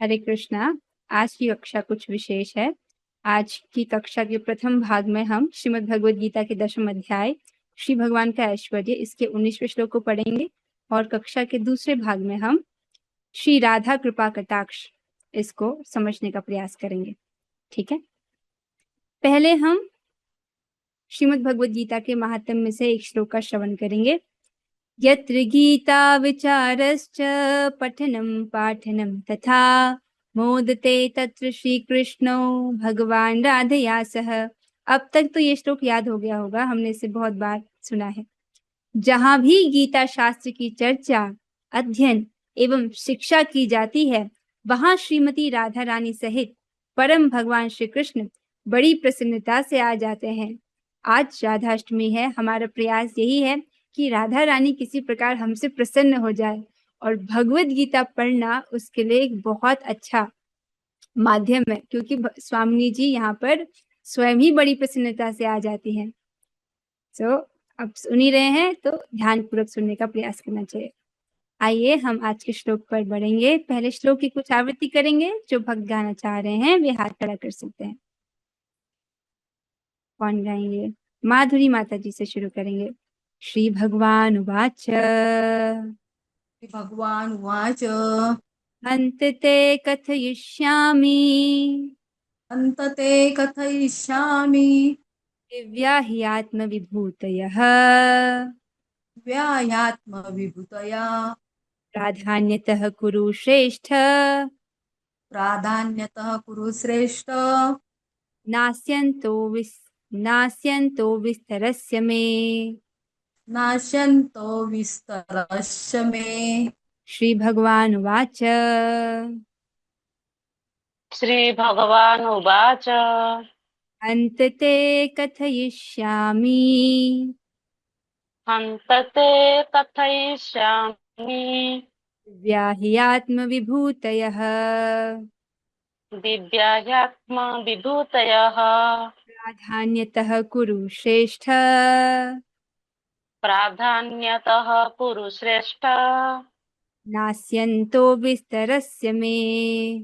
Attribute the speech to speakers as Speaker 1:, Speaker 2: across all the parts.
Speaker 1: हरे कृष्णा। आज की कक्षा कुछ विशेष है। आज की कक्षा के प्रथम भाग में हम श्रीमद् भगवद गीता के 10वें अध्याय श्री भगवान का ऐश्वर्य इसके 19वें श्लोक को पढ़ेंगे और कक्षा के दूसरे भाग में हम श्री राधा कृपा कटाक्ष इसको समझने का प्रयास करेंगे। ठीक है, पहले हम श्रीमद् भगवद गीता के महात्म्य में से एक श्लोक का श्रवण करेंगे। यत्र गीता विचारश्च पठनं पाठनं तथा मोदते तत्र श्री कृष्णो भगवान राधया सह। अब तक तो ये श्लोक याद हो गया होगा, हमने इसे बहुत बार सुना है। जहां भी गीता शास्त्र की चर्चा, अध्ययन एवं शिक्षा की जाती है, वहां श्रीमती राधा रानी सहित परम भगवान श्री कृष्ण बड़ी प्रसन्नता से आ जाते हैं। आज राधाष्टमी है, हमारा प्रयास यही है कि राधा रानी किसी प्रकार हमसे प्रसन्न हो जाए और भगवत गीता पढ़ना उसके लिए एक बहुत अच्छा माध्यम है, क्योंकि स्वामी जी यहाँ पर स्वयं ही बड़ी प्रसन्नता से आ जाती हैं। अब सुन ही रहे हैं तो ध्यान पूर्वक सुनने का प्रयास करना चाहिए। आइए हम आज के श्लोक पर बढ़ेंगे। पहले श्लोक की कुछ आवृत्ति करेंगे। जो भक्त गाना चाह रहे हैं वे हाथ खड़ा कर सकते हैं। कौन गाएंगे? माधुरी माता जी से शुरू करेंगे। श्री भगवान उवाच
Speaker 2: भगवान उवाच
Speaker 1: हन्त ते कथयिष्यामि
Speaker 2: अन्तते कथयिष्यामि
Speaker 1: दिव्या हि आत्मविभूतयः
Speaker 2: व्यायात्मविभूतया
Speaker 1: प्राधान्यतः कुरु श्रेष्ठ
Speaker 2: प्राधान्यतः कुरु श्रेष्ठ
Speaker 1: नास्यन्तो विस्तरस्य मे।
Speaker 2: नाश्यन्तो विस्तरस्य मे।
Speaker 1: श्री भगवान उवाच
Speaker 3: श्री भगवान उवाच
Speaker 1: अन्त ते कथयिष्यामि
Speaker 3: हन्तते कथयिष्यामि
Speaker 1: दिव्या हि आत्मविभूतयः
Speaker 3: दिव्याह्यात्मविभूतयः
Speaker 1: प्राधान्यतः कुरु श्रेष्ठ
Speaker 3: प्राधान्यतः कुरु श्रेष्ठ
Speaker 1: नास्यन्तो विस्तरस्य मे।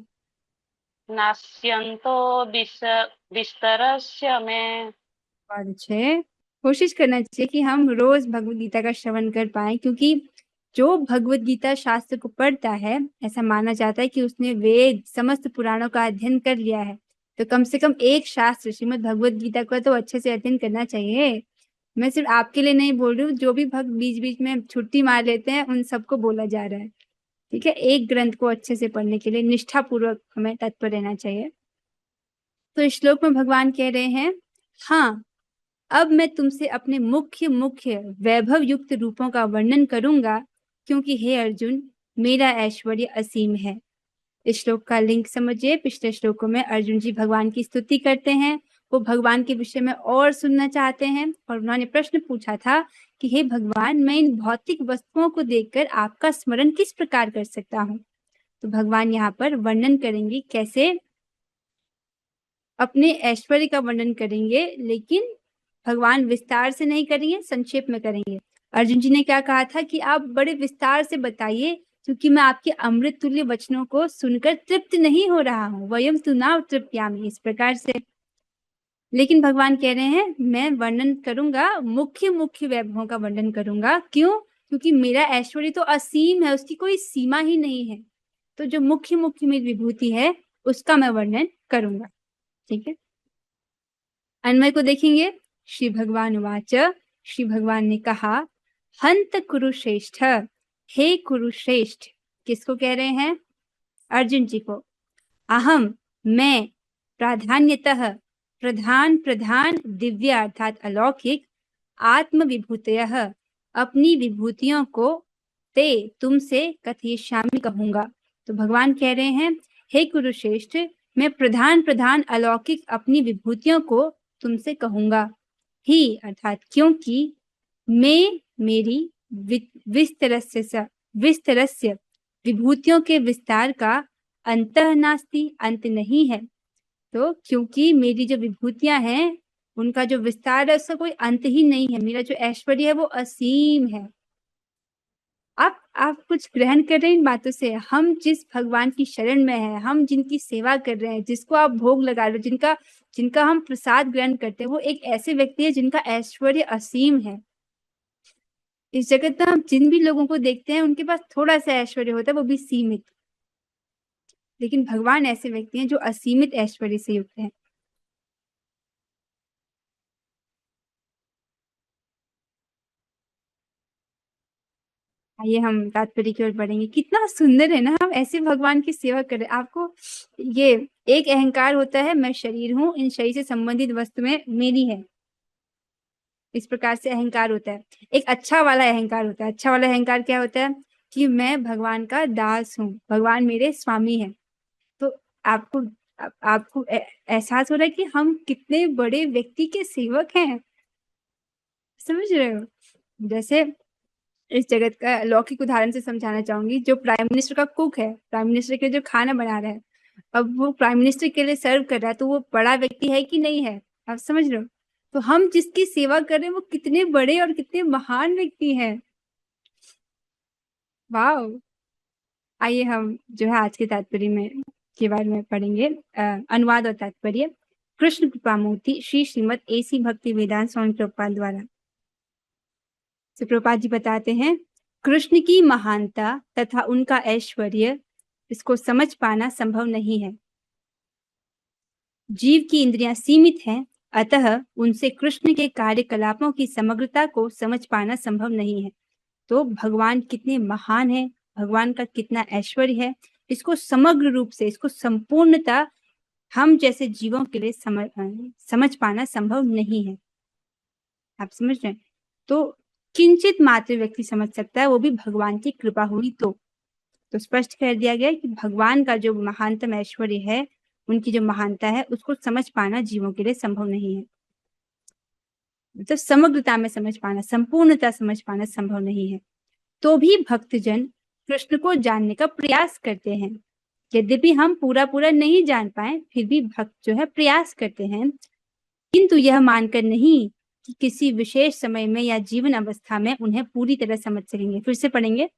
Speaker 3: नास्यन्तो विस्तरस्य मे।
Speaker 1: बहुत अच्छे। कोशिश करना चाहिए कि हम रोज भगवत गीता का श्रवण कर पाए, क्योंकि जो भगवत गीता शास्त्र को पढ़ता है, ऐसा माना जाता है कि उसने वेद समस्त पुराणों का अध्ययन कर लिया है। तो कम से कम एक शास्त्र श्रीमद् भगवत गीता का तो अच्छे से अध्ययन करना चाहिए। मैं सिर्फ आपके लिए नहीं बोल रही हूँ, जो भी भक्त बीच बीच में छुट्टी मार लेते हैं उन सबको बोला जा रहा है। ठीक है, एक ग्रंथ को अच्छे से पढ़ने के लिए निष्ठा पूर्वक हमें तत्पर रहना चाहिए। तो इस श्लोक में भगवान कह रहे हैं, हाँ, अब मैं तुमसे अपने मुख्य मुख्य वैभव युक्त रूपों का वर्णन करूंगा, क्योंकि हे अर्जुन, मेरा ऐश्वर्य असीम है। इस श्लोक का लिंक समझिए। पिछले श्लोकों में अर्जुन जी भगवान की स्तुति करते हैं, वो भगवान के विषय में और सुनना चाहते हैं और उन्होंने प्रश्न पूछा था कि हे भगवान, मैं इन भौतिक वस्तुओं को देखकर आपका स्मरण किस प्रकार कर सकता हूँ। तो भगवान यहाँ पर वर्णन करेंगे, कैसे अपने ऐश्वर्य का वर्णन करेंगे, लेकिन भगवान विस्तार से नहीं करेंगे, संक्षेप में करेंगे। अर्जुन जी ने क्या कहा था कि आप बड़े विस्तार से बताइए, क्योंकि मैं आपके अमृत तुल्य वचनों को सुनकर तृप्त नहीं हो रहा हूँ। वयम तु न तृप्यामि, इस प्रकार से। लेकिन भगवान कह रहे हैं, मैं वर्णन करूंगा, मुख्य मुख्य वैभवों का वर्णन करूंगा। क्यों? क्योंकि मेरा ऐश्वर्य तो असीम है, उसकी कोई सीमा ही नहीं है। तो जो मुख्य मुख्य मेरी विभूति है उसका मैं वर्णन करूंगा। ठीक है, अन्वय को देखेंगे। श्री भगवान उवाच, श्री भगवान ने कहा, हंत कुरुश्रेष्ठ, हे कुरुश्रेष्ठ। किसको कह रहे हैं? अर्जुन जी को। अहम, मैं, प्राधान्यतः, प्रधान प्रधान, दिव्य अर्थात अलौकिक, आत्म विभूतयः, अपनी विभूतियों को, ते तुमसे कथयिष्यामि कहूंगा। तो भगवान कह रहे हैं, हे कुरुश्रेष्ठ, मैं प्रधान प्रधान अलौकिक अपनी विभूतियों को तुमसे कहूंगा। ही अर्थात क्योंकि, मैं मेरी विस्तरस्य विभूतियों के विस्तार का अंतः नास्ति, अंत नहीं है। तो क्योंकि मेरी जो विभूतियां हैं उनका जो विस्तार है उसका कोई अंत ही नहीं है। मेरा जो ऐश्वर्य है वो असीम है। आप कुछ ग्रहण कर रहे हैं इन बातों से? हम जिस भगवान की शरण में है, हम जिनकी सेवा कर रहे हैं, जिसको आप भोग लगा रहे हो, जिनका जिनका हम प्रसाद ग्रहण करते हैं, वो एक ऐसे व्यक्ति है जिनका ऐश्वर्य असीम है। इस जगत में हम जिन भी लोगों को देखते हैं उनके पास थोड़ा सा ऐश्वर्य होता है, वो भी सीमित। लेकिन भगवान ऐसे व्यक्ति हैं जो असीमित ऐश्वर्य से युक्त हैं। आइए हम तात्पर्य की ओर बढ़ेंगे। कितना सुंदर है ना, हम ऐसे भगवान की सेवा कर रहे हैं। आपको ये एक अहंकार होता है, मैं शरीर हूँ, इन शरीर से संबंधित वस्तु में मेरी है, इस प्रकार से अहंकार होता है। एक अच्छा वाला अहंकार होता है। अच्छा वाला अहंकार क्या होता है कि मैं भगवान का दास हूँ, भगवान मेरे स्वामी है। तो आपको आपको एहसास हो रहा है कि हम कितने बड़े व्यक्ति के सेवक हैं, समझ रहे हो? जैसे इस जगत का लौकिक उदाहरण से समझाना चाहूंगी। जो प्राइम मिनिस्टर का कुक है, प्राइम मिनिस्टर के जो खाना बना रहा है, अब वो प्राइम मिनिस्टर के लिए सर्व कर रहा है, तो वो बड़ा व्यक्ति है कि नहीं है? आप समझ रहे हो? तो हम जिसकी सेवा कर रहे हैं वो कितने बड़े और कितने महान व्यक्ति हैं। वाह! आइए हम जो है आज के तात्पर्य में के बारे में पढ़ेंगे। अनुवाद और तात्पर्य। कृष्ण कृपा मूर्ति श्री श्रीमद एसी भक्ति वेदांत स्वामी प्रभुपाद द्वारा। तो प्रभुपाद जी बताते हैं, कृष्ण की महानता तथा उनका ऐश्वर्य इसको समझ पाना संभव नहीं है। जीव की इंद्रियां सीमित हैं, अतः उनसे कृष्ण के कार्यकलापों की समग्रता को समझ पाना संभव नहीं है। तो भगवान कितने महान है, भगवान का कितना ऐश्वर्य है, इसको समग्र रूप से, इसको संपूर्णता हम जैसे जीवों के लिए समझ पाना संभव नहीं है। आप समझ रहे हैं? तो किंचित मात्र व्यक्ति समझ सकता है, वो भी भगवान की कृपा हुई तो स्पष्ट कर दिया गया कि भगवान का जो महानतम ऐश्वर्य है, उनकी जो महानता है, उसको समझ पाना जीवों के लिए संभव नहीं है। मतलब समग्रता में समझ पाना, संपूर्णता समझ पाना संभव नहीं है। तो भी भक्तजन कृष्ण को जानने का प्रयास करते हैं। यद्यपि हम पूरा नहीं जान पाए, फिर भी भक्त जो है प्रयास करते हैं, किंतु यह मानकर नहीं कि किसी विशेष समय में या जीवन अवस्था में उन्हें पूरी तरह समझ सकेंगे। फिर से पढ़ेंगे।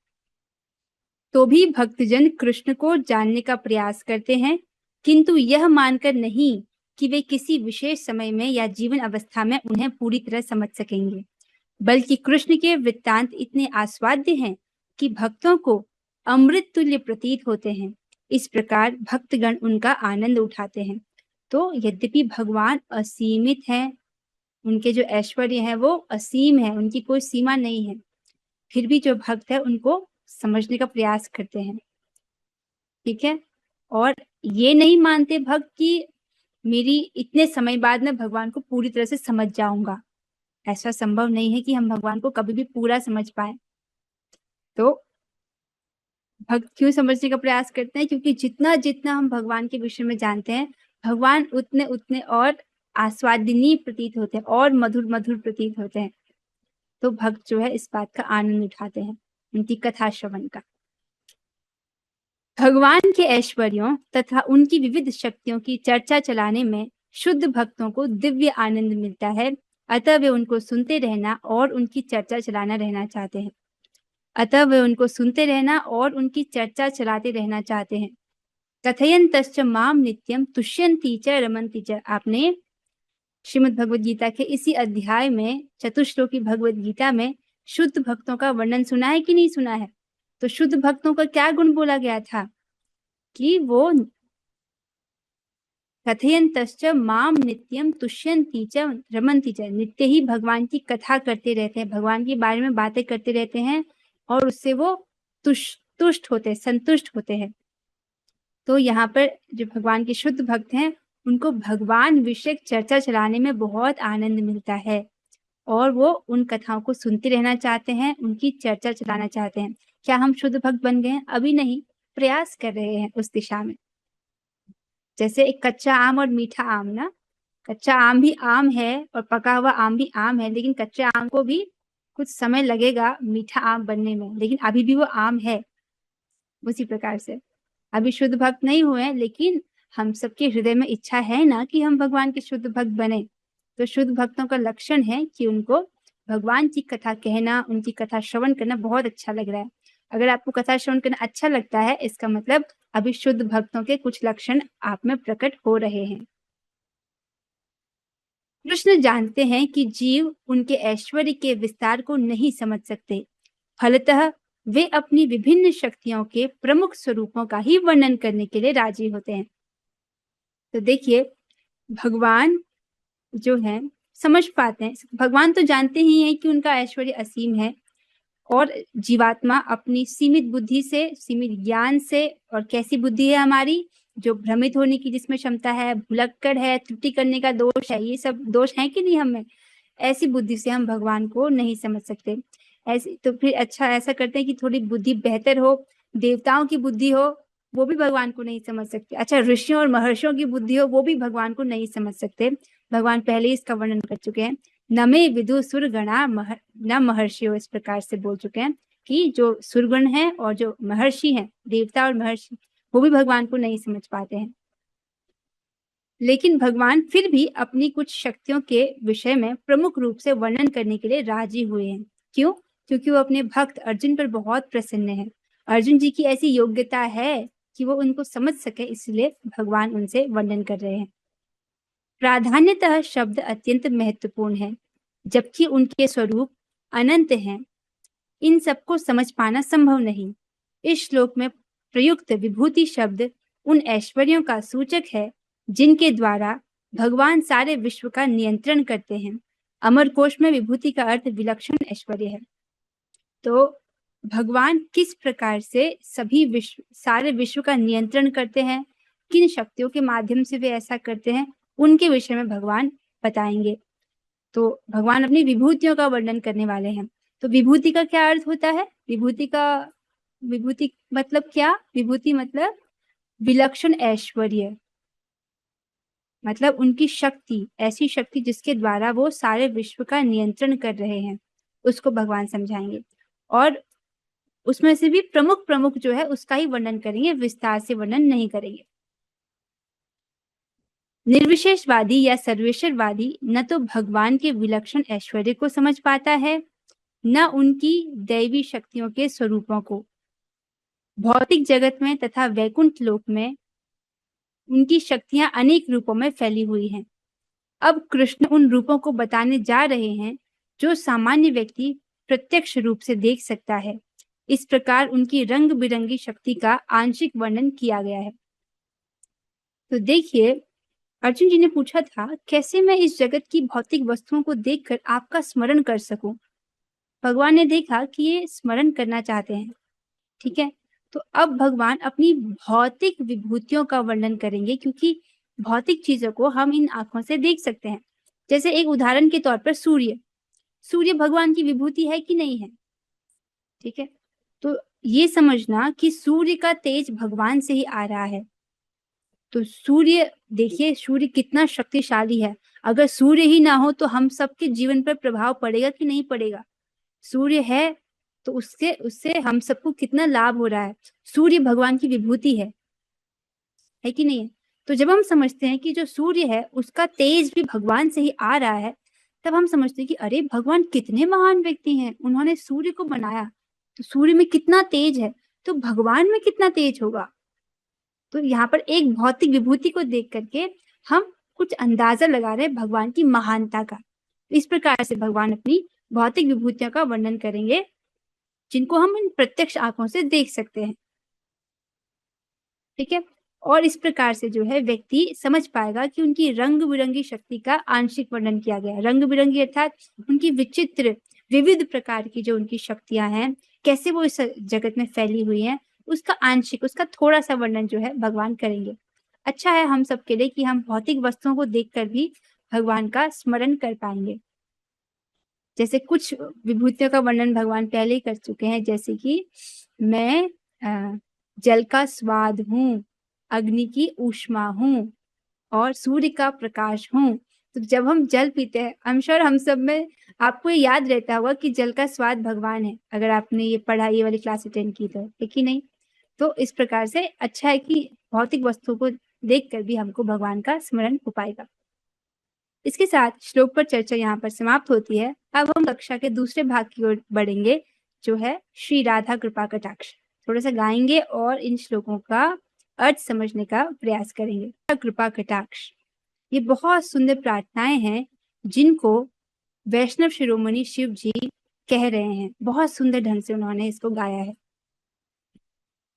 Speaker 1: तो भी भक्तजन कृष्ण को जानने का प्रयास करते हैं, किंतु यह मानकर नहीं कि वे किसी विशेष समय में या जीवन अवस्था में उन्हें पूरी तरह समझ सकेंगे, बल्कि कृष्ण के वृत्तांत इतने आस्वाद्य हैं कि भक्तों को अमृत तुल्य प्रतीत होते हैं। इस प्रकार भक्तगण उनका आनंद उठाते हैं। तो यद्यपि भगवान असीमित हैं, उनके जो ऐश्वर्य है वो असीम है, उनकी कोई सीमा नहीं है, फिर भी जो भक्त है उनको समझने का प्रयास करते हैं। ठीक है? और ये नहीं मानते भक्त कि मेरी इतने समय बाद मैं भगवान को पूरी तरह से समझ जाऊंगा। ऐसा संभव नहीं है कि हम भगवान को कभी भी पूरा समझ पाए। तो भक्त क्यों समझने का प्रयास करते हैं? क्योंकि जितना जितना हम भगवान के विषय में जानते हैं, भगवान उतने उतने और आस्वादनीय प्रतीत होते हैं और मधुर मधुर प्रतीत होते हैं। तो भक्त जो है इस बात का आनंद उठाते हैं, उनकी कथा श्रवण का। भगवान के ऐश्वर्यों तथा उनकी विविध शक्तियों की चर्चा चलाने में शुद्ध भक्तों को दिव्य आनंद मिलता है, अतः वे उनको सुनते रहना और उनकी चर्चा चलाना रहना चाहते हैं। अतः वे उनको सुनते रहना और उनकी चर्चा चलाते रहना चाहते हैं। कथयन्तश्च माम नित्यम तुष्यन्ति च रमन्ति च। आपने श्रीमद् भगवद गीता के इसी अध्याय में, चतुश्लोकी भगवद गीता में शुद्ध भक्तों का वर्णन सुना है कि नहीं सुना है? तो शुद्ध भक्तों का क्या गुण बोला गया था कि वो कथयन्तश्च माम नित्यम तुष्यन्ति च रमन्ति च, नित्य ही भगवान की कथा करते रहते हैं, भगवान के बारे में बातें करते रहते हैं और उससे वो तुष्ट होते हैं, संतुष्ट होते हैं। तो यहाँ पर जो भगवान के शुद्ध भक्त हैं, उनको भगवान विषयक चर्चा चलाने में बहुत आनंद मिलता है और वो उन कथाओं को सुनते रहना चाहते हैं, उनकी चर्चा चलाना चाहते हैं। क्या हम शुद्ध भक्त बन गए हैं? अभी नहीं, प्रयास कर रहे हैं उस दिशा में। जैसे एक कच्चा आम और मीठा आम ना, कच्चा आम भी आम है और पका हुआ आम भी आम है, लेकिन कच्चे आम को भी कुछ समय लगेगा मीठा आम बनने में, लेकिन अभी भी वो आम है। उसी प्रकार से अभी शुद्ध भक्त नहीं हुए, लेकिन हम सबके हृदय में इच्छा है ना कि हम भगवान के शुद्ध भक्त बने। तो शुद्ध भक्तों का लक्षण है कि उनको भगवान की कथा कहना, उनकी कथा श्रवण करना बहुत अच्छा लग रहा है। अगर आपको कथा श्रवण करना अच्छा लगता है, इसका मतलब अभी शुद्ध भक्तों के कुछ लक्षण आप में प्रकट हो रहे हैं। कृष्ण जानते हैं कि जीव उनके ऐश्वर्य के विस्तार को नहीं समझ सकते, फलतः वे अपनी विभिन्न शक्तियों के प्रमुख स्वरूपों का ही वर्णन करने के लिए राजी होते हैं। तो देखिए, भगवान जो है समझ पाते हैं, भगवान तो जानते ही हैं कि उनका ऐश्वर्य असीम है और जीवात्मा अपनी सीमित बुद्धि से, सीमित ज्ञान से, और कैसी बुद्धि है हमारी, जो भ्रमित होने की जिसमें क्षमता है, भुलक्कड़ है, त्रुटि करने का दोष है, ये सब दोष है कि नहीं हमें, ऐसी बुद्धि से हम भगवान को नहीं समझ सकते। ऐसे तो फिर अच्छा ऐसा करते हैं कि थोड़ी बुद्धि बेहतर हो, देवताओं की बुद्धि हो, वो भी भगवान को नहीं समझ सकते। अच्छा, ऋषियों और महर्षियों की बुद्धि हो, वो भी भगवान को नहीं समझ सकते। भगवान पहले ही इसका वर्णन कर चुके हैं, न मे विदु सुरगणा न महर्षियों, इस प्रकार से बोल चुके हैं कि जो सुरगण है और जो महर्षि हैं, देवता और महर्षि, वो भी भगवान को नहीं समझ पाते हैं। लेकिन भगवान फिर भी अपनी कुछ शक्तियों के विषय में प्रमुख रूप से वर्णन करने के लिए राजी हुए हैं। क्यों? क्योंकि वो अपने भक्त अर्जुन पर बहुत प्रसन्न है। अर्जुन जी की ऐसी योग्यता है कि वो उनको समझ सके, इसलिए भगवान उनसे वर्णन कर रहे हैं। प्राधान्यतः शब्द अत्यंत महत्वपूर्ण है, जबकि उनके स्वरूप अनंत हैं। इन सबको समझ पाना संभव नहीं। इस श्लोक में प्रयुक्त विभूति शब्द उन ऐश्वर्यों का सूचक है जिनके द्वारा भगवान सारे विश्व का नियंत्रण करते हैं। अमर कोश में विभूति का अर्थ विलक्षण ऐश्वर्य है। तो भगवान किस प्रकार से सारे विश्व का नियंत्रण करते हैं, किन शक्तियों के माध्यम से वे ऐसा करते हैं, उनके विषय में भगवान बताएंगे। तो भगवान अपनी विभूतियों का वर्णन करने वाले हैं। तो विभूति का क्या अर्थ होता है? विभूति मतलब क्या? विभूति मतलब विलक्षण ऐश्वर्य, मतलब उनकी शक्ति, ऐसी शक्ति जिसके द्वारा वो सारे विश्व का नियंत्रण कर रहे हैं, उसको भगवान समझाएंगे। और उसमें से भी प्रमुख प्रमुख जो है उसका ही वर्णन करेंगे, विस्तार से वर्णन नहीं करेंगे। निर्विशेषवादी या सर्वेश्वरवादी न तो भगवान के विलक्षण ऐश्वर्य को समझ पाता है, न उनकी दैवी शक्तियों के स्वरूपों को। भौतिक जगत में तथा वैकुंठ लोक में उनकी शक्तियां अनेक रूपों में फैली हुई हैं। अब कृष्ण उन रूपों को बताने जा रहे हैं जो सामान्य व्यक्ति प्रत्यक्ष रूप से देख सकता है। इस प्रकार उनकी रंग बिरंगी शक्ति का आंशिक वर्णन किया गया है। तो देखिए, अर्जुन जी ने पूछा था, कैसे मैं इस जगत की भौतिक वस्तुओं को देखकर आपका स्मरण कर सकूं? भगवान ने देखा कि ये स्मरण करना चाहते हैं, ठीक है, तो अब भगवान अपनी भौतिक विभूतियों का वर्णन करेंगे, क्योंकि भौतिक चीजों को हम इन आंखों से देख सकते हैं। जैसे एक उदाहरण के तौर पर सूर्य भगवान की विभूति है कि नहीं है? ठीक है, तो ये समझना कि सूर्य का तेज भगवान से ही आ रहा है। तो सूर्य, देखिए सूर्य कितना शक्तिशाली है। अगर सूर्य ही ना हो तो हम सबके जीवन पर प्रभाव पड़ेगा कि नहीं पड़ेगा? सूर्य है तो उससे हम सबको कितना लाभ हो रहा है। सूर्य भगवान की विभूति है कि नहीं है? तो जब हम समझते हैं कि जो सूर्य है उसका तेज भी भगवान से ही आ रहा है, तब हम समझते हैं कि अरे भगवान कितने महान व्यक्ति हैं, उन्होंने सूर्य को बनाया, तो सूर्य में कितना तेज है, तो भगवान में कितना तेज होगा। तो यहाँ पर एक भौतिक विभूति को देख करके हम कुछ अंदाजा लगा रहे हैं भगवान की महानता का। इस प्रकार से भगवान अपनी भौतिक विभूतियों का वर्णन करेंगे, जिनको हम इन प्रत्यक्ष आंखों से देख सकते हैं, ठीक है। और इस प्रकार से जो है व्यक्ति समझ पाएगा कि उनकी रंग बिरंगी शक्ति का आंशिक वर्णन किया गया है। रंग बिरंगी अर्थात उनकी विचित्र विविध प्रकार की जो उनकी शक्तियां हैं, कैसे वो इस जगत में फैली हुई हैं, उसका आंशिक, उसका थोड़ा सा वर्णन जो है भगवान करेंगे। अच्छा है हम सबके लिए कि हम भौतिक वस्तुओं को देखकर भी भगवान का स्मरण कर पाएंगे। जैसे कुछ विभूतियों का वर्णन भगवान पहले ही कर चुके हैं, जैसे कि मैं जल का स्वाद हूँ, अग्नि की ऊष्मा हूँ और सूर्य का प्रकाश हूँ। तो जब हम जल पीते हैं, आई एम श्योर हम सब में आपको ये याद रहता होगा कि जल का स्वाद भगवान है, अगर आपने ये पढ़ा, ये वाली क्लास अटेंड की तो, है कि नहीं? तो इस प्रकार से अच्छा है कि भौतिक वस्तुओं को देखकर भी हमको भगवान का स्मरण हो पाएगा। इसके साथ श्लोक पर चर्चा यहाँ पर समाप्त होती है। अब हम कक्षा के दूसरे भाग की ओर बढ़ेंगे, जो है श्री राधा कृपा कटाक्ष। थोड़ा सा गाएंगे और इन श्लोकों का अर्थ समझने का प्रयास करेंगे। कृपा कटाक्ष, ये बहुत सुंदर प्रार्थनाएं हैं जिनको वैष्णव शिरोमणि शिव जी कह रहे हैं। बहुत सुंदर ढंग से उन्होंने इसको गाया है।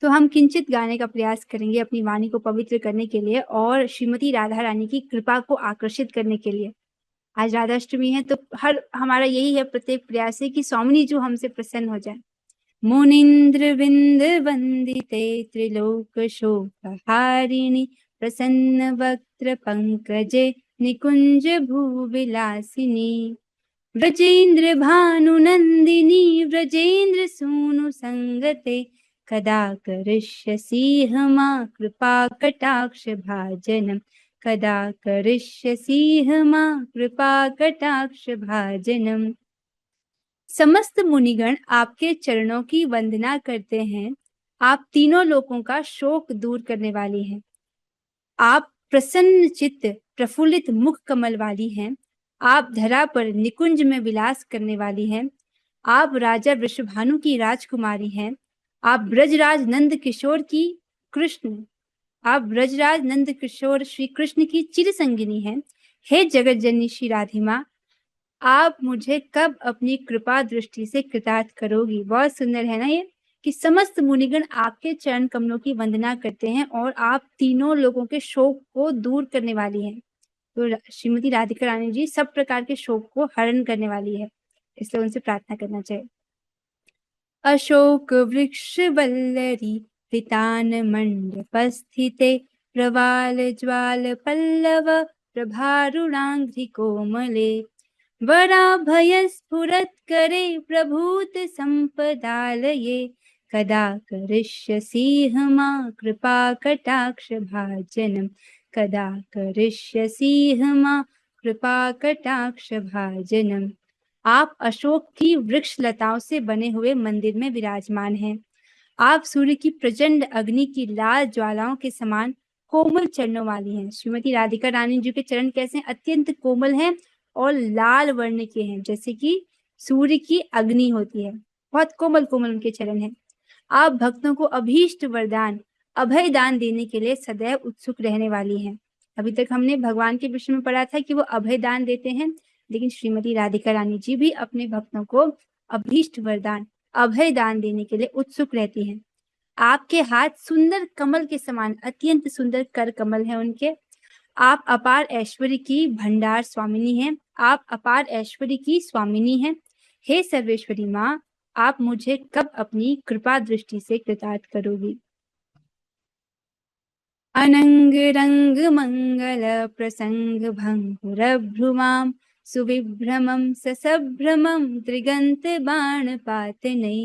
Speaker 1: तो हम किंचित गाने का प्रयास करेंगे अपनी वाणी को पवित्र करने के लिए और श्रीमती राधा रानी की कृपा को आकर्षित करने के लिए। आज राधाष्टमी है तो हमारा यही है प्रत्येक प्रयास है कि स्वामिनी जो हमसे प्रसन्न हो जाए। मुनीन्द्र विंद वंदिते त्रिलोक शोकहारिणी प्रसन्न वक्त्र पंकजे निकुंज भूविलासिनी व्रजेन्द्र भानुनंदिनी व्रजेन्द्र सूनु संगते कदा करिष्यसि मा कृपा कटाक्ष भाजनम कदा करिष्यसि मा कृपा कटाक्ष भाजनम। समस्त मुनिगण आपके चरणों की वंदना करते हैं। आप तीनों लोकों का शोक दूर करने वाली हैं। आप प्रसन्न चित्त प्रफुल्लित मुख कमल वाली हैं। आप धरा पर निकुंज में विलास करने वाली हैं। आप राजा वृषभानु की राजकुमारी हैं। आप ब्रजराज नंद किशोर की कृष्ण आप ब्रजराज नंद किशोर श्री कृष्ण की चिर संगिनी हैं। हे जगत जननी श्री राधे माँ, आप मुझे कब अपनी कृपा दृष्टि से कृतार्थ करोगी। बहुत सुंदर है ना ये, कि समस्त मुनिगण आपके चरण कमलों की वंदना करते हैं और आप तीनों लोगों के शोक को दूर करने वाली हैं। तो श्रीमती राधिका रानी जी सब प्रकार के शोक को हरण करने वाली है, इसलिए उनसे प्रार्थना करना चाहिए। अशोक वृक्ष वल्लरी पितान मंडपस्थिते प्रवाल ज्वाल पल्लव प्रभारुणांघ्रि कोमले वराभय स्फुरत्करे प्रभूत संपदालये कदा करिष्यसि मा कृपा कटाक्ष भाजनम कदा करिष्यसि मा कृपा कटाक्ष भाजनम। आप अशोक की वृक्ष लताओं से बने हुए मंदिर में विराजमान हैं। आप सूर्य की प्रचंड अग्नि की लाल ज्वालाओं के समान कोमल चरणों वाली हैं। श्रीमती राधिका रानी जी के चरण कैसे हैं? अत्यंत कोमल हैं और लाल वर्ण के हैं, जैसे कि सूर्य की अग्नि होती है। बहुत कोमल कोमल उनके चरण हैं। आप भक्तों को अभीष्ट वरदान अभय दान देने के लिए सदैव उत्सुक रहने वाली हैं। अभी तक हमने भगवान के विषय में पढ़ा था कि वो अभय दान देते हैं, लेकिन श्रीमती राधिका रानी जी भी अपने भक्तों को अभीष्ट वरदान अभय दान देने के लिए उत्सुक रहती हैं। आपके हाथ सुंदर कमल के समान, अत्यंत सुंदर कर कमल है उनके। आप अपार ऐश्वर्य की भंडार स्वामिनी हैं। आप अपार ऐश्वर्य की स्वामिनी हैं। हे सर्वेश्वरी माँ, आप मुझे कब अपनी कृपा दृष्टि से कृतार्थ करोगी। अनंग रंग मंगल प्रसंग भंगुरभ्रुमां सुविभ्रमं ससभ्रमं त्रिगंत बाण पातनै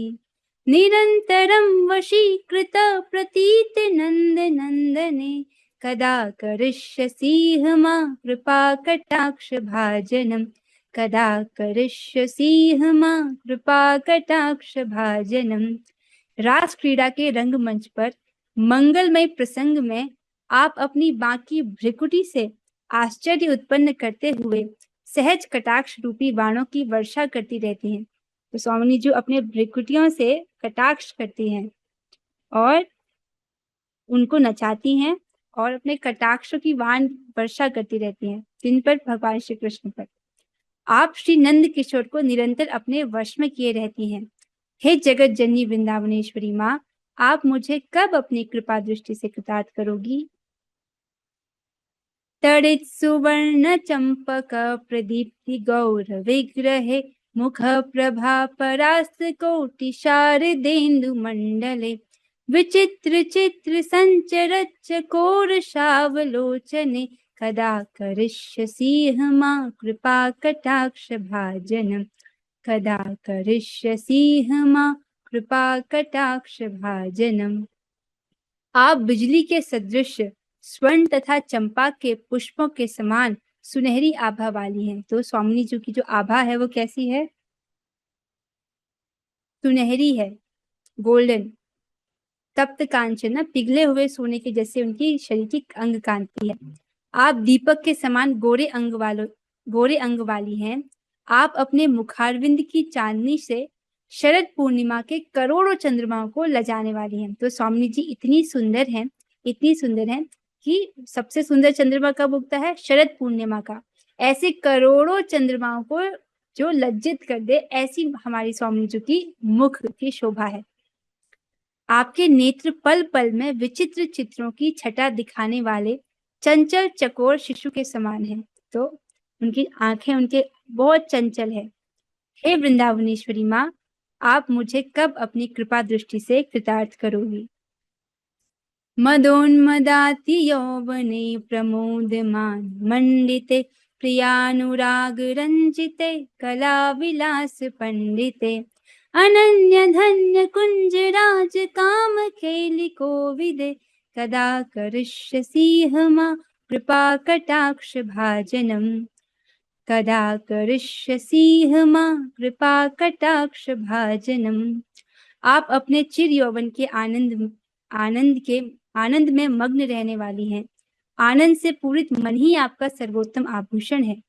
Speaker 1: निरंतरं वशीकृत प्रतीत नंद नंदने कदा करिष्यसि मा कृपा कटाक्ष भाजनम कदा करिष्यसि मा कृपा कटाक्ष भाजनम। रास क्रीड़ा के रंगमंच पर मंगलमय प्रसंग में आप अपनी बाकी भ्रिकुटी से आश्चर्य उत्पन्न करते हुए सहज कटाक्ष रूपी बाणों की वर्षा करती रहती हैं। तो स्वामिनी जी अपने भ्रिकुटियों से कटाक्ष करती हैं और उनको नचाती हैं और अपने कटाक्षों की बाण वर्षा करती रहती हैं, जिन पर भगवान श्री कृष्ण पर। आप श्री नंद किशोर को निरंतर अपने वश में किए रहती हैं। हे जगत जननी वृंदावनेश्वरी माँ, आप मुझे कब अपनी कृपा दृष्टि से कृतार्थ करोगी। तड़ित सुवर्ण चंपक प्रदीप्ति गौर विग्रहे मुख प्रभा परास्त कोटि शारदेन्दु मंडले विचित्र चित्र संचरत चकोर शावलोचने कदा करिष्यसि मा कृपा कटाक्ष भाजनम कदा करिष्यसि मा कृपा कटाक्ष भाजनम। आप बिजली के सदृश स्वर्ण तथा चंपा के पुष्पों के समान सुनहरी आभा वाली हैं। तो स्वामिनी जी की जो आभा है वो कैसी है? सुनहरी है, गोल्डन, तप्त कांचन, पिघले हुए सोने के जैसे उनकी शरीर की अंग कांति है। आप दीपक के समान गोरे अंग गोरे अंग वाली हैं, आप अपने मुखारविंद की चांदनी से शरद पूर्णिमा के करोड़ों चंद्रमाओं को लजाने वाली हैं। तो स्वामी जी इतनी सुंदर हैं, इतनी सुंदर हैं कि सबसे सुंदर चंद्रमा कब उगता है? शरद पूर्णिमा का। ऐसे करोड़ों चंद्रमाओं को जो लज्जित कर दे, ऐसी हमारी स्वामी जी की मुख की शोभा है। आपके नेत्र पल पल में विचित्र चित्रों की छटा दिखाने वाले चंचल चकोर शिशु के समान हैं। तो उनकी आंखें उनके बहुत चंचल है। हे वृंदावनेश्वरी माँ, आप मुझे कब अपनी कृपा दृष्टि से कृतार्थ करोगी? मदोन्मदाति यौवने प्रमोदमान मंडिते प्रियानुराग रंजिते कला विलास पंडिते अनन्य धन्य कुंज राज काम खेलि कोविदे कदा करिष्यसि मा कृपा कटाक्ष भाजनम कदा करिष्यसि मा कृपा कटाक्ष भाजनम। आप अपने चिर यौवन के आनंद में मग्न रहने वाली हैं। आनंद से पूरित मन ही आपका सर्वोत्तम आभूषण है।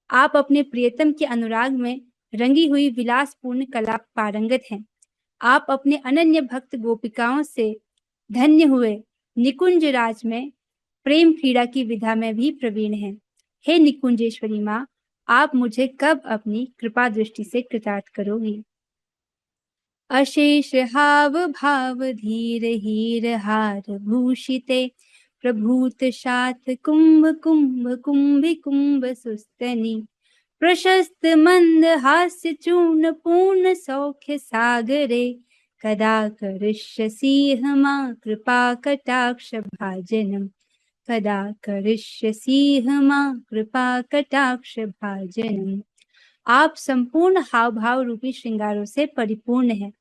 Speaker 1: आप अपने प्रियतम के अनुराग में रंगी हुई विलासपूर्ण कला पारंगत हैं। आप अपने अनन्य भक्त गोपिकाओं से धन्य हुए निकुंज राज में प्रेम क्रीड़ा की विधा में भी प्रवीण हैं। हे निकुंजेश्वरी माँ, आप मुझे कब अपनी कृपा दृष्टि से कृतार्थ करोगी? अशेष हाव भाव धीर हीर हार भूषिते प्रभूत शात कुंभ कुंभ कुंभी कुंभ सुस्तनी प्रशस्त मंद हास्य चूर्ण पूर्ण सौख्य सागरे कदा करिष्यसि मा कृपा कटाक्ष भाजनम कदा करिष्यसि मा कृपा कटाक्ष भाजनम। आप संपूर्ण हाव भाव रूपी श्रृंगारों से परिपूर्ण हैं।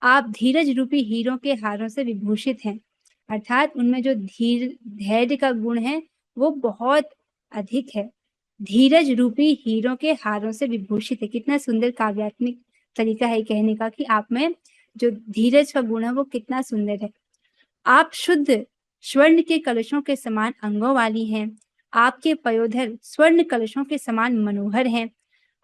Speaker 1: आप धीरज रूपी हीरों के हारों से विभूषित हैं, अर्थात उनमें जो धैर्य का गुण है वो बहुत अधिक है। धीरज रूपी हीरों के हारों से विभूषित है। कितना सुंदर काव्यात्मक तरीका है कहने का कि आप में जो धीरज का गुण है वो कितना सुंदर है। आप शुद्ध स्वर्ण के कलशों के समान अंगों वाली हैं। आपके पयोधर स्वर्ण कलशों के समान मनोहर हैं।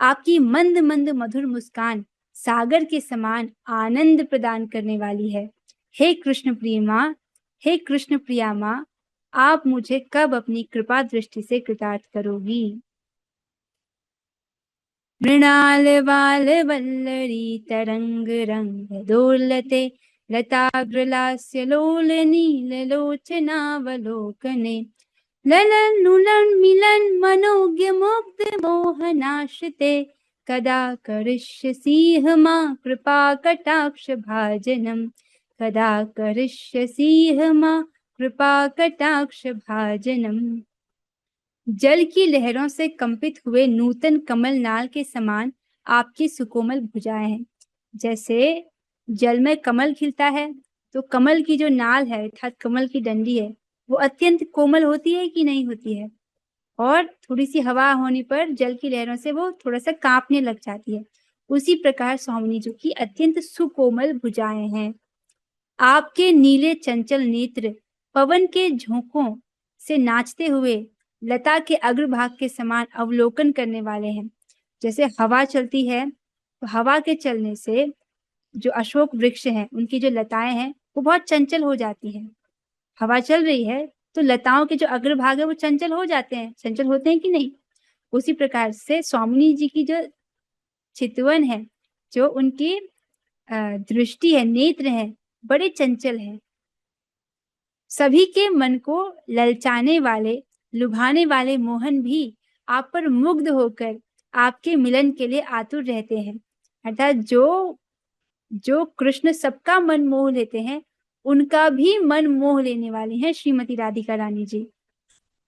Speaker 1: आपकी मंद मंद मधुर मुस्कान सागर के समान आनंद प्रदान करने वाली है। हे कृष्ण प्रिय माँ, हे कृष्ण प्रिया माँ, आप मुझे कब अपनी कृपा दृष्टि से कृतार्थ करोगी? मृणाल बाल वल्लरी तरंग रंग दोलते लताग्रलास्य लोल नील लोचनावलोकने ललन नुलन मिलन मनोज्ञ मुग्ध मोहनाश्रिते कदा करिष्यसि मा कृपा कटाक्ष भाजनम कदा करिष्यसि मा कृपा कटाक्ष भाजनम। जल की लहरों से कंपित हुए नूतन कमल नाल के समान आपकी सुकोमल भुजाएं हैं। जैसे जल में कमल खिलता है तो कमल की जो नाल है अर्थात कमल की डंडी है वो अत्यंत कोमल होती है कि नहीं होती है, और थोड़ी सी हवा होने पर जल की लहरों से वो थोड़ा सा कांपने लग जाती है। उसी प्रकार स्वामिनी जी की अत्यंत सुकोमल भुजाएं हैं। आपके नीले चंचल नेत्र पवन के झोंकों से नाचते हुए लता के अग्रभाग के समान अवलोकन करने वाले हैं। जैसे हवा चलती है तो हवा के चलने से जो अशोक वृक्ष हैं उनकी जो लताएं हैं वो बहुत चंचल हो जाती हैं। हवा चल रही है तो लताओं के जो अग्रभाग है वो चंचल हो जाते हैं, चंचल होते हैं कि नहीं। उसी प्रकार से स्वामिनी जी की जो चितवन है, जो उनकी दृष्टि है, नेत्र है, बड़े चंचल हैं। सभी के मन को ललचाने वाले लुभाने वाले मोहन भी आप पर मुग्ध होकर आपके मिलन के लिए आतुर रहते हैं। अर्थात जो कृष्ण सबका मन मोह लेते हैं उनका भी मन मोह लेने वाली हैं श्रीमती राधिका रानी जी।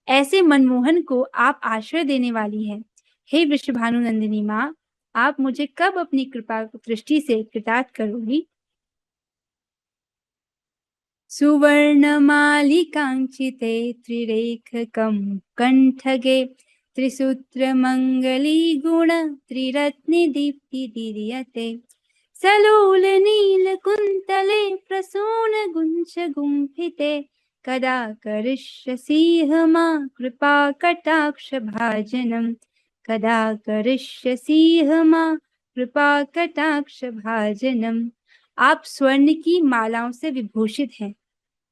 Speaker 1: ऐसे मनमोहन को आप आश्रय देने वाली हैं। हे वृषभानु नंदिनी माँ, आप मुझे कब अपनी कृपा दृष्टि से कृतार्थ करोगी? सुवर्णमालिकांचिते त्रिरेखकं कंठगे त्रिसूत्रमंगली गुण त्रिरत्नि दीप्ति दीर्यते सलोल नील कुंतले प्रसून गुंच गुंफिते कदा करिष्यसि मा कृपा कटाक्ष भाजनम कदा करिष्यसि मां कृपा कटाक्ष भाजनम। आप स्वर्ण की मालाओं से विभूषित हैं।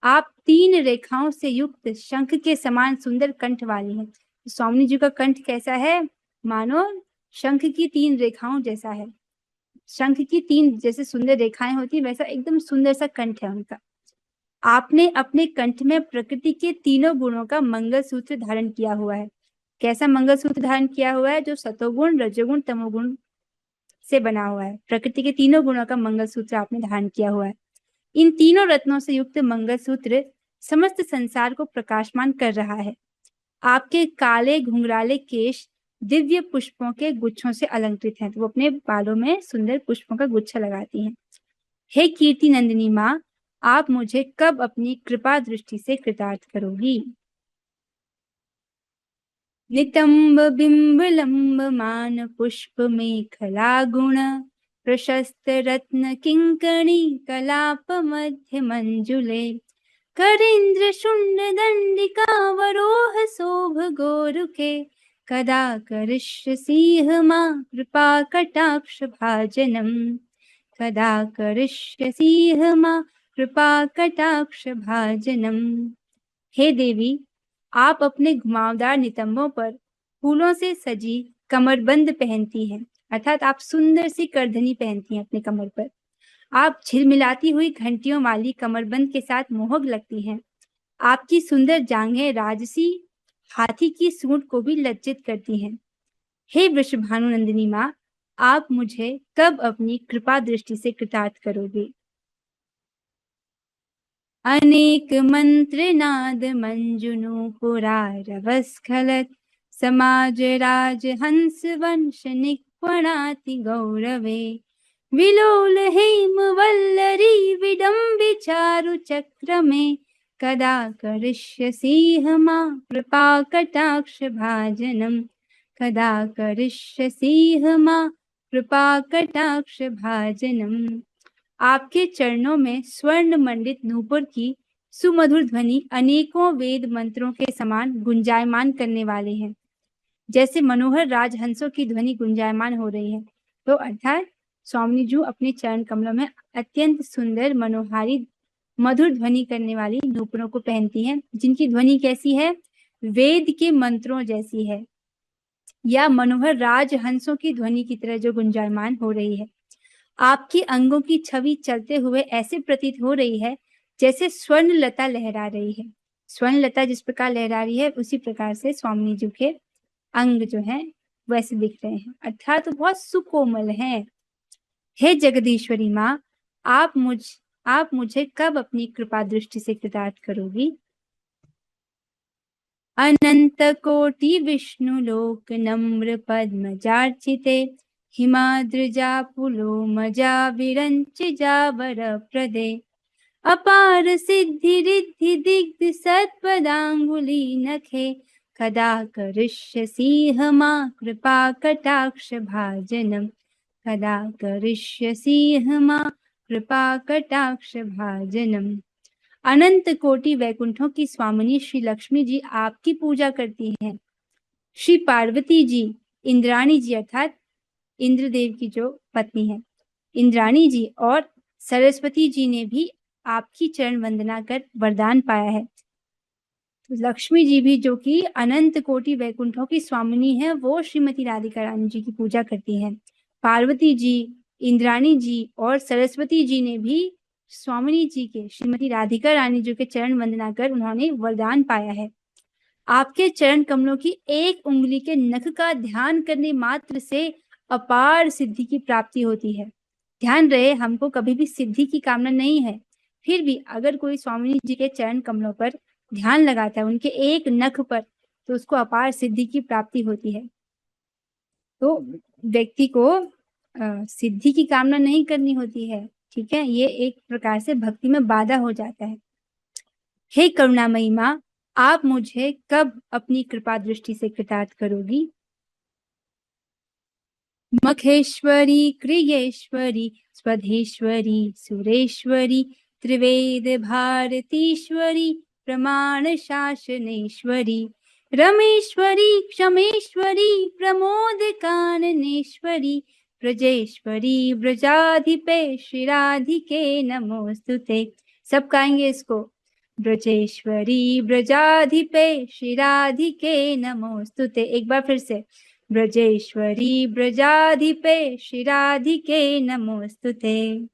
Speaker 1: आप 3 रेखाओं से युक्त शंख के समान सुंदर कंठ वाली हैं। स्वामी जी का कंठ कैसा है? मानो शंख की 3 रेखाओं जैसा है। शंख की 3 जैसे सुंदर रेखाएं होती है, वैसा एकदम सुंदर सा कंठ है उनका। आपने अपने कंठ में प्रकृति के तीनों गुणों का मंगलसूत्र धारण किया हुआ है। कैसा मंगलसूत्र धारण किया हुआ है? जो सतोगुण, रजोगुण, तमोगुण से बना हुआ है। प्रकृति के तीनों गुणों का मंगलसूत्र आपने धारण किया हुआ है। इन तीनों रत्नों से युक्त मंगलसूत्र समस्त संसार को प्रकाशमान कर रहा है। आपके काले घुंघराले केश दिव्य पुष्पों के गुच्छों से अलंकृत हैं। तो वो अपने बालों में सुंदर पुष्पों का गुच्छा लगाती हैं। हे कीर्ति नंदिनी माँ, आप मुझे कब अपनी कृपा दृष्टि से कृतार्थ करोगी? नितंब बिंब लंब मान पुष्प मेखला गुण प्रशस्त रत्न किंकणी कलाप मध्य मंजुले करींद्र शुंड दंडिका वरोह शोभ गोरुखे कदा करिष्यसि मां कृपा कटाक्ष भाजनम। कदा करिष्यसि मां कृपा कटाक्ष भाजनम। हे देवी, आप अपने घुमावदार नितंबों पर फूलों से सजी कमरबंद पहनती हैं, अर्थात आप सुंदर सी करधनी पहनती हैं अपने कमर पर। आप झिलमिलाती हुई घंटियों वाली कमरबंद के साथ मोहक लगती हैं। आपकी सुंदर जांघें राजसी हाथी की सूंड को भी लज्जित करती हैं। हे वृषभानु नंदिनी माँ, आप मुझे कब अपनी कृपा दृष्टि से कृतार्थ करोगे? अनेक मंत्र नाद मंजुनु पुरारवस्खलत समाज राज हंस वंश निक्वणाति गौरवे विलोल हेम वल्लरी विडम्बि चारु चक्रमे कदा करिष्यसि मां कृपा कटाक्ष भाजनम। कदा करिष्यसि मां कृपा कटाक्ष भाजनम। आपके चरणों में स्वर्ण मंडित नूपुर की सुमधुर ध्वनि अनेकों वेद मंत्रों के समान गुंजायमान करने वाले हैं, जैसे मनोहर राजहंसों की ध्वनि गुंजायमान हो रही है। तो अर्थात स्वामी जी अपने चरण कमलों में अत्यंत सुंदर मनोहारी मधुर ध्वनि करने वाली नूपुरों को पहनती हैं, जिनकी ध्वनि कैसी है? वेद के मंत्रों जैसी है, या मनोहर राजहंसों की ध्वनि की तरह जो गुंजायमान हो रही है। आपके अंगों की छवि चलते हुए ऐसे प्रतीत हो रही है जैसे स्वर्ण लता लहरा रही है। स्वर्ण लता जिस प्रकार लहरा रही है, उसी प्रकार से स्वामी जी के अंग जो हैं वैसे दिख रहे हैं, अर्थात तो बहुत सुकोमल हैं। हे जगदीश्वरी माँ, आप मुझे कब अपनी कृपा दृष्टि से कृतार्थ करोगी? अनंत कोटि विष्णु लोक नम्र पद्मजार्चिते हिमाद्रिजा पुलो मजा विरंच जावर प्रदे अपार सिद्धि रिद्धि दिग्ध सत्पदांगुली नखे कदा करिष्यसि मां कृपा कटाक्ष भाजनम। कदा करिष्यसि मां कृपा कटाक्ष भाजनम। अनंत कोटि वैकुंठों की स्वामिनी श्री लक्ष्मी जी आपकी पूजा करती हैं। श्री पार्वती जी, इंद्राणी जी अर्थात इंद्रदेव की जो पत्नी है, इंद्राणी जी और सरस्वती जी ने भी आपकी चरण वंदना कर वरदान पाया है। तो लक्ष्मी जी भी, जो कि अनंत कोटि वैकुंठों की स्वामिनी है, वो श्रीमती राधिका रानी जी की पूजा करती हैं। पार्वती जी, इंद्राणी जी और सरस्वती जी ने भी स्वामिनी जी के, श्रीमती राधिका रानी जी के चरण वंदना कर उन्होंने वरदान पाया है। आपके चरण कमलों की एक उंगली के नख का ध्यान करने मात्र से अपार सिद्धि की प्राप्ति होती है। ध्यान रहे, हमको कभी भी सिद्धि की कामना नहीं है, फिर भी अगर कोई स्वामी जी के चरण कमलों पर ध्यान लगाता है, उनके एक नख पर, तो उसको अपार सिद्धि की प्राप्ति होती है। तो व्यक्ति को सिद्धि की कामना नहीं करनी होती है, ठीक है, ये एक प्रकार से भक्ति में बाधा हो जाता है। हे करुणामयी माँ, आप मुझे कब अपनी कृपा दृष्टि से कृतार्थ करोगी? मखेश्वरी, क्रियेश्वरी, स्वधेश्वरी, सुरेश्वरी, त्रिवेद भारतीश्वरी, प्रमाण शासनेश्वरी, रमेश्वरी क्षमेश्वरी प्रमोद काननेश्वरी ब्रजेश्वरी ब्रजाधिपे श्री राधिके नमोस्तुते। सब गाएंगे इसको। ब्रजेश्वरी ब्रजाधिपे श्री राधिके नमोस्तुते। एक बार फिर से। ब्रजेश्वरी ब्रजाधिपे श्री राधिके नमोस्तुते।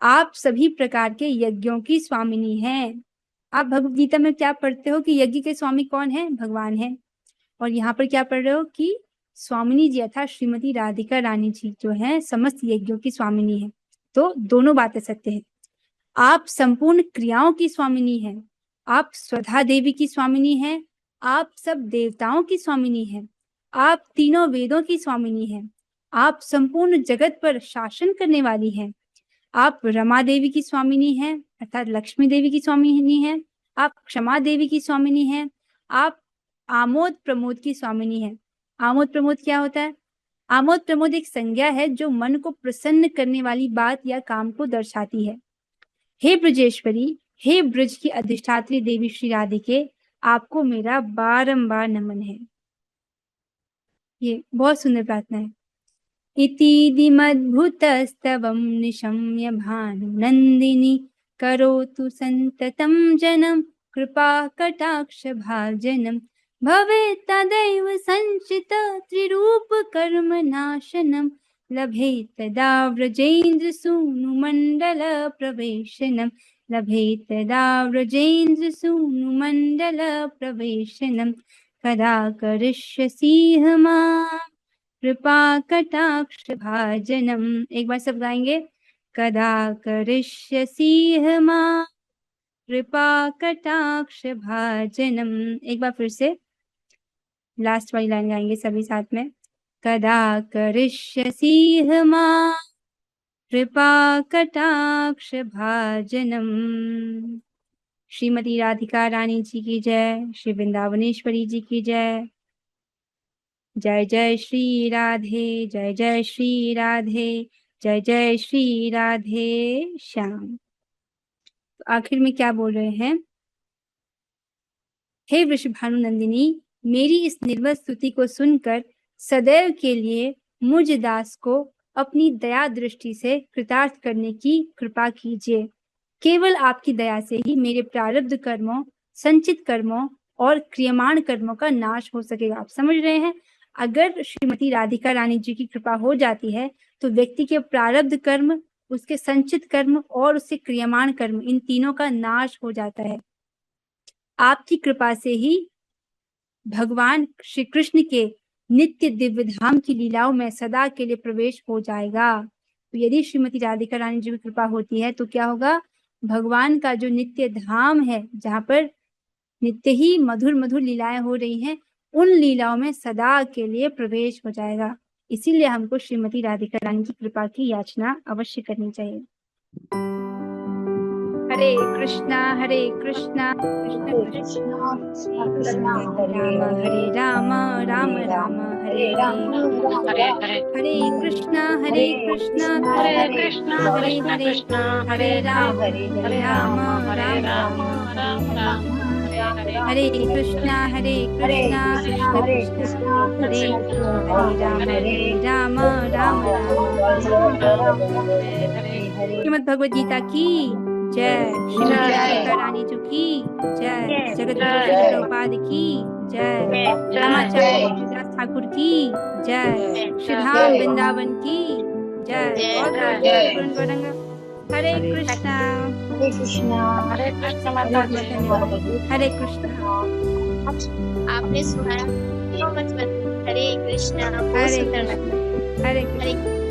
Speaker 1: आप सभी प्रकार के यज्ञों की स्वामिनी हैं। आप भगवद गीता में क्या पढ़ते हो कि यज्ञ के स्वामी कौन है? भगवान है। और यहाँ पर क्या पढ़ रहे हो कि स्वामिनी जी अर्थात श्रीमती राधिका रानी जी जो है समस्त यज्ञों की स्वामिनी है। तो दोनों बातें सत्य है। आप संपूर्ण क्रियाओं की स्वामिनी हैं। आप स्वधा देवी की स्वामिनी हैं। आप सब देवताओं की स्वामिनी हैं। आप तीनों वेदों की स्वामिनी हैं। आप संपूर्ण जगत पर शासन करने वाली हैं। आप रमा देवी की स्वामिनी हैं अर्थात लक्ष्मी देवी की स्वामिनी हैं। आप क्षमा देवी की स्वामिनी हैं। आप आमोद प्रमोद की स्वामिनी हैं। आमोद प्रमोद क्या होता है? आमोद प्रमोद एक संज्ञा है जो मन को प्रसन्न करने वाली बात या काम को दर्शाती है। हे ब्रजेश्वरी, हे ब्रज की अधिष्ठात्री देवी श्री राधिके, आपको मेरा बारंबार नमन है। ये बहुत सुंदर प्रार्थना है। इतीदिमद्भुतस्तवं निशम्य भानुनन्दिनी करोतु सन्ततं जनं कृपा कटाक्ष भाजनं भवेत् तदैव संचित त्रिरूप कर्म नाशनं लभेत् तदा व्रजेन्द्र सूनुमण्डल प्रवेशनं लभेत् तदा व्रजेन्द्र सूनुमण्डल प्रवेशनं कदा करिष्यसि मां कृपा कटाक्ष भाजनम। एक बार सब गाएंगे। कदा करिष्यसि मां कृपा कटाक्ष भाजनम। एक बार फिर से लास्ट वाली लाइन गाएंगे सभी साथ में। कदा करिष्यसि मां कृपा कटाक्ष भाजनम। श्रीमती राधिका रानी जी की जय। श्री वृंदावनेश्वरी जी की जय। जय जय श्री राधे, जय जय श्री राधे, जय जय श्री राधे श्याम। तो आखिर में क्या बोल रहे हैं? हे वृषभानु नंदिनी, मेरी इस निर्मल स्तुति को सुनकर सदैव के लिए मुझ दास को अपनी दया दृष्टि से कृतार्थ करने की कृपा कीजिए। केवल आपकी दया से ही मेरे प्रारब्ध कर्मों, संचित कर्मों और क्रियमाण कर्मों का नाश हो सकेगा। आप समझ रहे हैं? अगर श्रीमती राधिका रानी जी की कृपा हो जाती है तो व्यक्ति के प्रारब्ध कर्म, उसके संचित कर्म और उसके क्रियमाण कर्म, इन तीनों का नाश हो जाता है। आपकी कृपा से ही भगवान श्री कृष्ण के नित्य दिव्य धाम की लीलाओं में सदा के लिए प्रवेश हो जाएगा। तो यदि श्रीमती राधिका रानी जी की कृपा होती है तो क्या होगा? भगवान का जो नित्य धाम है, जहाँ पर नित्य ही मधुर मधुर लीलाएं हो रही हैं, उन लीलाओं में सदा के लिए प्रवेश हो जाएगा। इसीलिए हमको श्रीमती राधिका रानी की कृपा की याचना अवश्य करनी चाहिए। हरे कृष्णा कृष्ण कृष्ण हरे राम राम राम हरे हरे, हरे कृष्णा
Speaker 3: हरे कृष्ण
Speaker 1: हरे
Speaker 3: कृष्ण
Speaker 1: हरे राम राम
Speaker 3: राम राम राम
Speaker 1: हरे कृष्णा कृष्ण हरे राम राम श्रीमद् भगवद गीता की जय। श्रीमती राधिका रानी जी की जय। जगत गुरु प्रभुपाद की जय। रामाचार्य दास ठाकुर की जय। श्रीधाम वृंदावन की जय। और हरे कृष्णा
Speaker 3: हरे कृष्ण
Speaker 1: हरे कृष्णा।
Speaker 4: आपने सुना हरे कृष्णा।
Speaker 1: हरे कृष्णा।